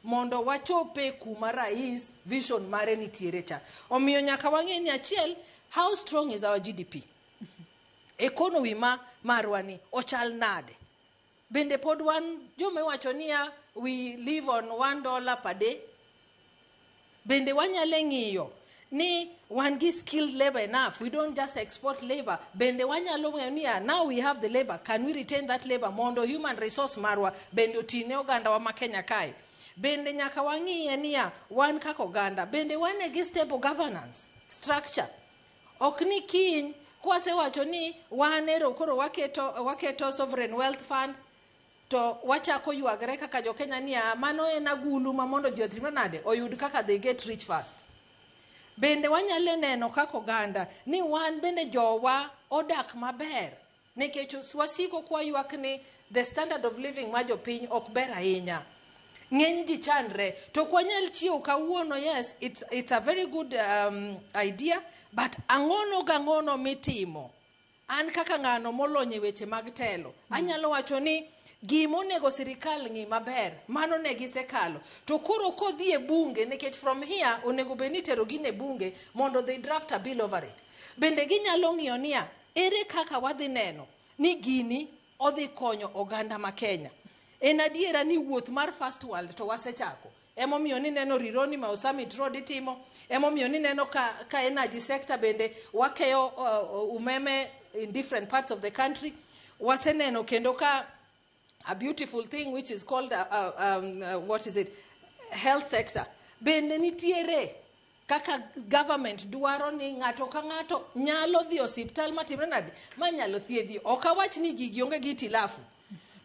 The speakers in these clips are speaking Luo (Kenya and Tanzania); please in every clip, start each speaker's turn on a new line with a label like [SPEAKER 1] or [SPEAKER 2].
[SPEAKER 1] mondo wachope kuma rais vision mare nitiere cha. Omiyo nyaka wang'e ni achiel, how strong is our GDP? Economy marwani ochal nade? Bende pod wan jomewacho niya we live on $1 per day? Bende wanyale ng'iyo ni wan gi skilled labor enough, we don't just export labor. Bende wanyalo ng'iyo niya now we have the labor, can we retain that labor mondo human resource marwa bende otine oganda wa ma Kenya kae? Bende nyaka wang'iye niya wan kaka oganda bende wan gi stable governance structure. Ok ni kiny kwasewacho ni wan ero koro waketo sovereign wealth fund to wachako yuagre kaka jo Kenya niya mano en agulu ma mondo ji otim nade oyud kaka they get rich fast. Bende wanyalo neno kaka oganda ni wan bende jowa odak maber nikech wasiko kwa ywak ni the standard of living ma jopiny ok ber ahinya. Ng'eny ji chandre to kwanyal chiew kawuono, yes it's a very good idea, but ang'ono mitimo. An kaka ng'ano molonye weche mag telo anyalo wacho ni gimonego sirikal ng'i maber mano ne gisekalo to koro kodhi e bunge nikech from here onego benitero gine bunge mondo they draft a bill over it. Bende ginyalo ng'iyo niya ere kaka wadhi neno ni gini odhi konyo oganda ma Kenya. En adiera ni wuoth mar first world to wasechako. Emomiyo ni neno rironi ma Summit Road itimo, emomiyo ni neno ka energy sector bende wakeyo umeme in different parts of the country. Waseneno kendo ka a beautiful thing which is called health sector. Bende nitiere kaka government dwaro ni ng'ato ka ng'ato nyalo dhi osiptal matimre nade manyalo thiedhi. Ok awach ni gigi onge gi tilafu.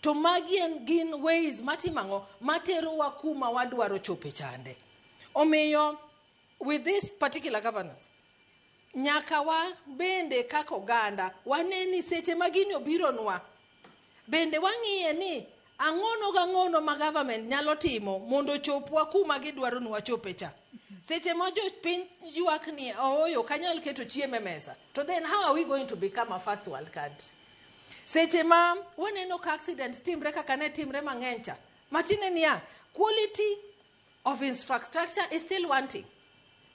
[SPEAKER 1] To magi gin ways matimango matero wa kuma wadwaro chope chande. Omiyo with this particular governance nyaka wa bende kaka oganda waneni seche magini obironwa bende wang'iye ni ang'ono ma government nyalo timo mondo chopwa kuma gidwaro ni wachope cha. Seche ma jopiny ywak ni oyo kanyal keto chiemo mesa, to then how are we going to become a first world country? Seche ma waneno ka accidents timre kaka ne timre mang'eny cha matine niya quality of infrastructure is still wanting.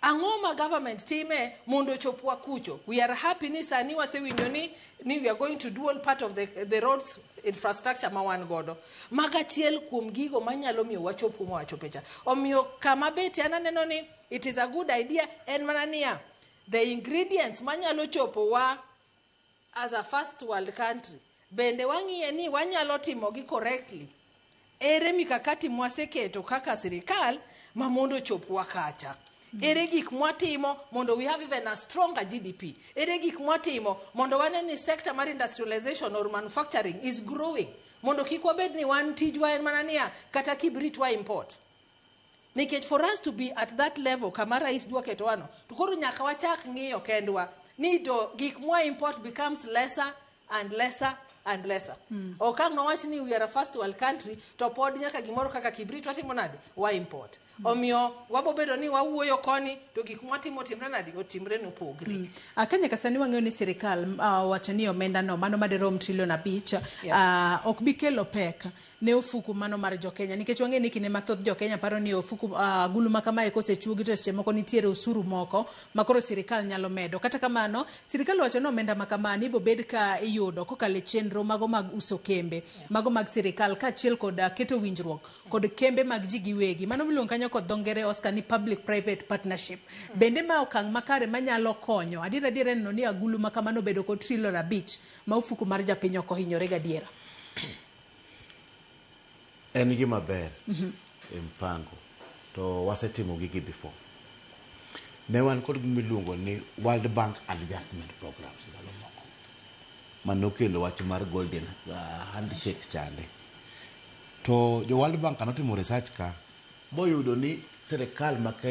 [SPEAKER 1] Ang'o ma government time mondo chopwa kucho? We are happy ni sani wasewinjo ni we are going to do all part of the roads infrastructure ma wan godo. Maga chiel kuom gigo manyalo miyo wachop kuma wachope cha. Omiyo kama beti ananeno ni it is a good idea en mana niya the ingredients manyalo chopo wa as a first world country bende wang'iye ni wanyalo timo gi correctly. Ere mikakati mwaseketo kaka sirikal ma mondo chopwa kacha. Ere gik mwatimo mondo we have even a stronger GDP. Ere gik mwatimo mondo waneni sector mar industrialization or manufacturing is growing. Mondo kik wabed ni wan tijwa en mana niya kata kibrit wa import. Nikech for us to be at that level kama rais dwa keto wano to koro nyaka wachak ng'iyo kendwa ni to gik mwa import becomes lesser and lesser and lesser. Okang no wach ni we are a first world country to pod nyaka gimoro kaka kibrit watimo nade wa import. Omiyo wabobedo ni wawuoyo koni to gik mwatimo timre nade otimre no pogri.
[SPEAKER 2] Kenya kasani wang'eyo ni sirikal wacho ni omenda no mano madirom trillion 5 ok bi kelo pek ne ofuku mano mar jo Kenya nikech wang'e ni kine mathoth jo Kenya paro ni ofuku gulu ma kama kosechuogi to seche moko nitiere osuru moko makoro sirikal nyalo medo. Kata kamano sirikal wacho ni omenda ma kama ni bobed ka iyudo kokale chenro mago mag uso kembe mago mag sirikal ka achiel kod keto winjruok kod kembe mag ji giwegi mano miluongo kanyo kod dongere Oscar ni public private partnership. Bende ma okang makare manyalo konyo adira neno ni agulu ma kamano bedo ko trillion 5 ma ofuku mar japiny ok ohinyore gadiera.
[SPEAKER 3] En gima ber mpango to wasetimo gigi before. Ne wan kod miluongo ni World Bank Adjustment Programs ndalo moko manokelo wach mar golden handshake chande. To jo World Bank anotimo research ka boyudo ni sirikal ma